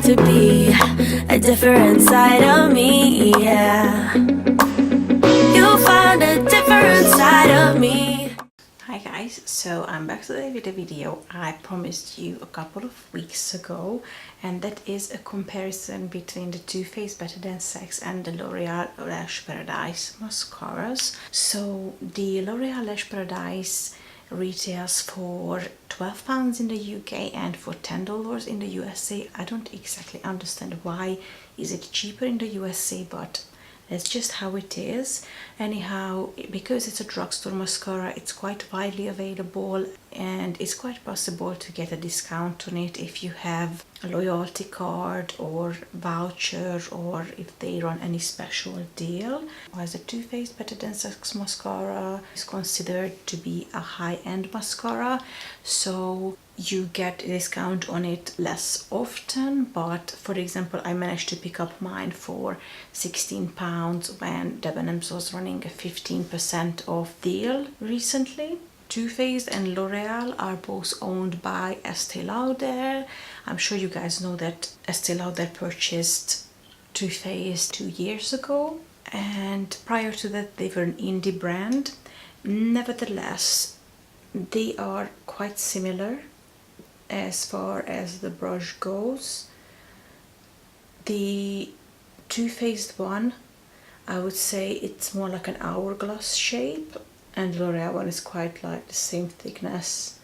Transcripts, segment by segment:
to be a different side of me, yeah. You'll find a different side of me. Hi guys, so I'm back today with a video I promised you a couple of weeks ago, and that is a comparison between the Too Faced Better Than Sex and the L'Oreal Lash Paradise mascaras. So the L'Oreal Lash Paradise retails for £12 in the UK and for $10 in the USA. I don't exactly understand why is it cheaper in the USA, but that's just how it is. Anyhow, because it's a drugstore mascara, it's quite widely available and it's quite possible to get a discount on it if you have a loyalty card or voucher, or if they run any special deal. As a Too Faced Better Than Sex mascara is considered to be a high-end mascara, so you get a discount on it less often. But for example, I managed to pick up mine for £16 when Debenhams was running a 15% off deal recently. Too Faced and L'Oreal are both owned by Estee Lauder. I'm sure you guys know that Estee Lauder purchased Too Faced 2 years ago, and prior to that they were an indie brand. Nevertheless, they are quite similar as far as the brush goes. The Too Faced one, I would say it's more like an hourglass shape, and L'Oreal one is quite like the same thickness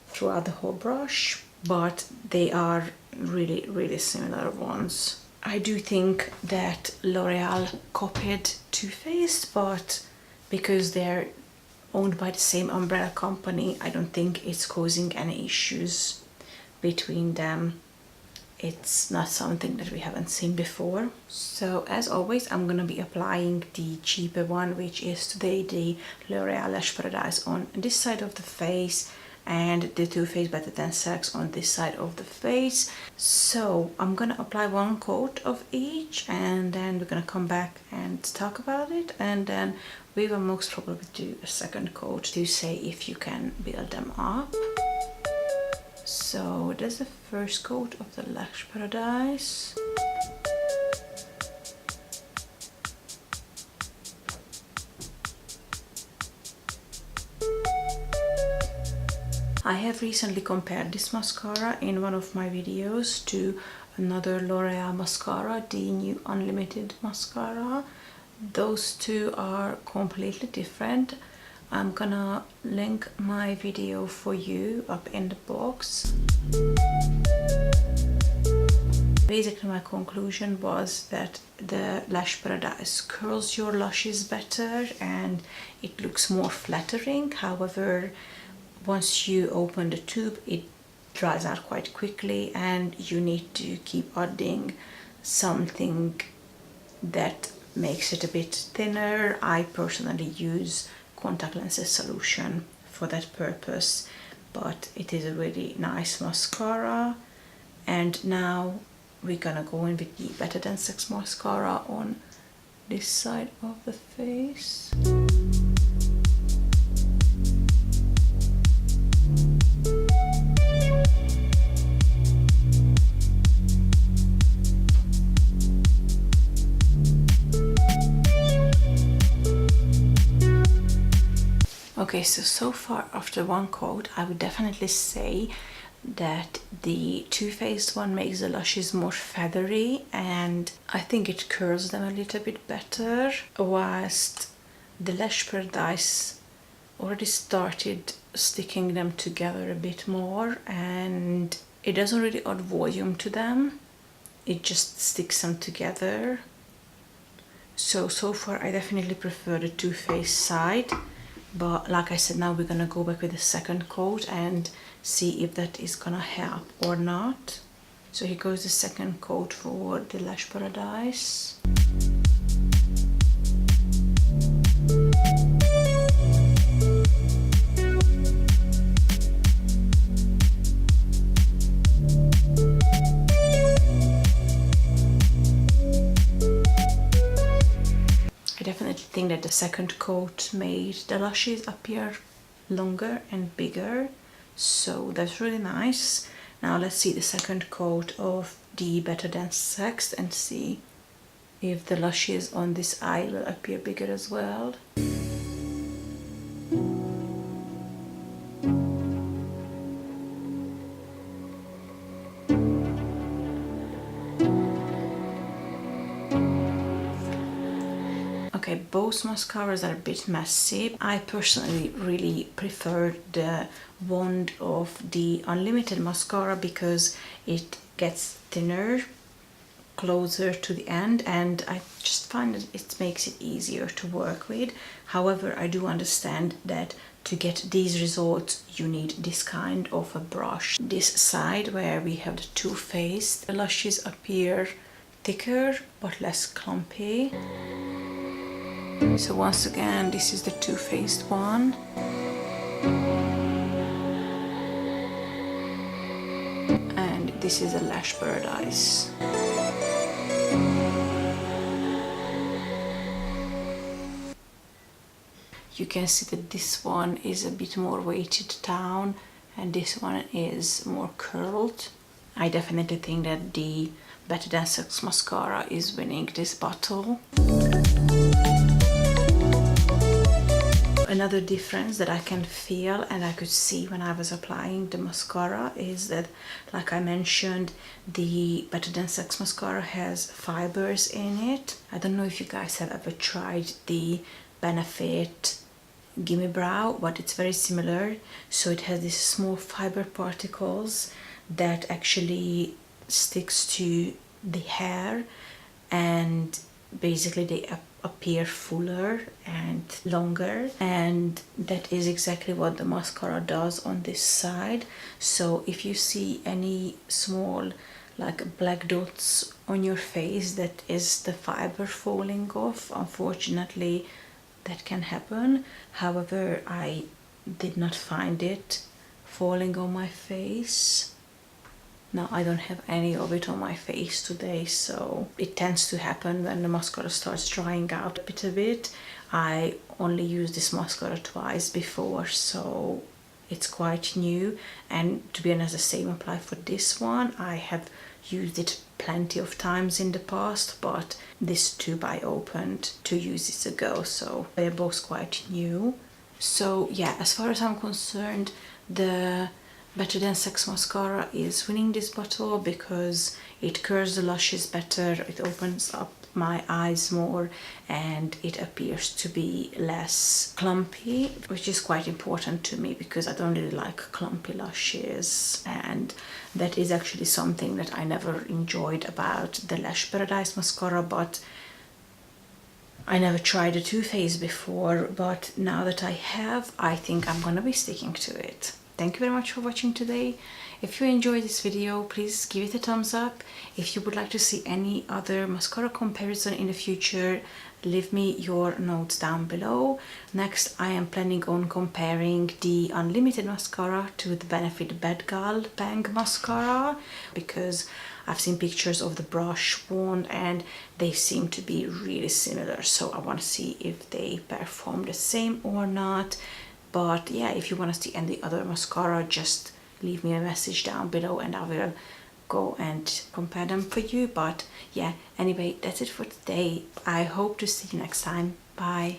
throughout the whole brush, but they are really similar ones. I do think that L'Oreal copied Too Faced, but because they're owned by the same umbrella company, I don't think it's causing any issues between them. It's not something that we haven't seen before. So as always, I'm gonna be applying the cheaper one, which is today the L'Oreal Lash Paradise on this side of the face, and the Too Faced Better Than Sex on this side of the face. So I'm gonna apply one coat of each, and then we're gonna come back and talk about it, and then we will most probably do a second coat to say if you can build them up. So that's the first coat of the Lash Paradise. I have recently compared this mascara in one of my videos to another L'Oreal mascara, the new Unlimited mascara. Those two are completely different. I'm gonna link my video for you up in the box. Basically, my conclusion was that the Lash Paradise curls your lashes better and it looks more flattering. However, once you open the tube, it dries out quite quickly and you need to keep adding something that makes it a bit thinner. I personally use contact lenses solution for that purpose, but it is a really nice mascara. And now we're gonna go in with the Better Than Sex mascara on this side of the face. Okay, so far after one coat, I would definitely say that the Too Faced one makes the lashes more feathery, and I think it curls them a little bit better, whilst the Lash Paradise already started sticking them together a bit more, and it doesn't really add volume to them, it just sticks them together. So far I definitely prefer the Too Faced side. But like I said, now we're gonna go back with the second coat and see if that is gonna help or not. So here goes the second coat for the Lash Paradise. I definitely think that the second coat made the lashes appear longer and bigger, so that's really nice. Now let's see the second coat of the Better Than Sex and see if the lashes on this eye will appear bigger as well. Okay, both mascaras are a bit messy. I personally really prefer the wand of the Unlimited mascara because it gets thinner closer to the end, and I just find that it makes it easier to work with. However, I do understand that to get these results you need this kind of a brush. This side where we have the Too Faced, the lashes appear thicker but less clumpy. So once again, this is the Too Faced one. And this is a Lash Paradise. You can see that this one is a bit more weighted down and this one is more curled. I definitely think that the Better Than Sex mascara is winning this battle. Another difference that I can feel and I could see when I was applying the mascara is that, like I mentioned, the Better Than Sex mascara has fibers in it. I don't know if you guys have ever tried the Benefit Gimme Brow, but it's very similar. So it has these small fiber particles that actually sticks to the hair, and basically they appear fuller and longer, and that is exactly what the mascara does on this side. So if you see any small like black dots on your face, that is the fiber falling off. Unfortunately, that can happen. However, I did not find it falling on my face. Now I don't have any of it on my face today, so it tends to happen when the mascara starts drying out a bit. I only used this mascara twice before, so it's quite new, and to be honest, the same applies for this one. I have used it plenty of times in the past, but this tube I opened 2 uses ago, so they're both quite new. So yeah, as far as I'm concerned, the Better Than Sex mascara is winning this battle because it curls the lashes better, it opens up my eyes more, and it appears to be less clumpy, which is quite important to me because I don't really like clumpy lashes, and that is actually something that I never enjoyed about the Lash Paradise mascara. But I never tried a Too Faced before, but now that I have, I think I'm gonna be sticking to it. Thank you very much for watching today. If you enjoyed this video, please give it a thumbs up. If you would like to see any other mascara comparison in the future, leave me your notes down below. Next, I am planning on comparing the Unlimited mascara to the Benefit Bad Gal Bang mascara because I've seen pictures of the brush wand and they seem to be really similar, so I want to see if they perform the same or not. But yeah, if you want to see any other mascara, just leave me a message down below and I will go and compare them for you. But yeah, anyway, that's it for today. I hope to see you next time. Bye.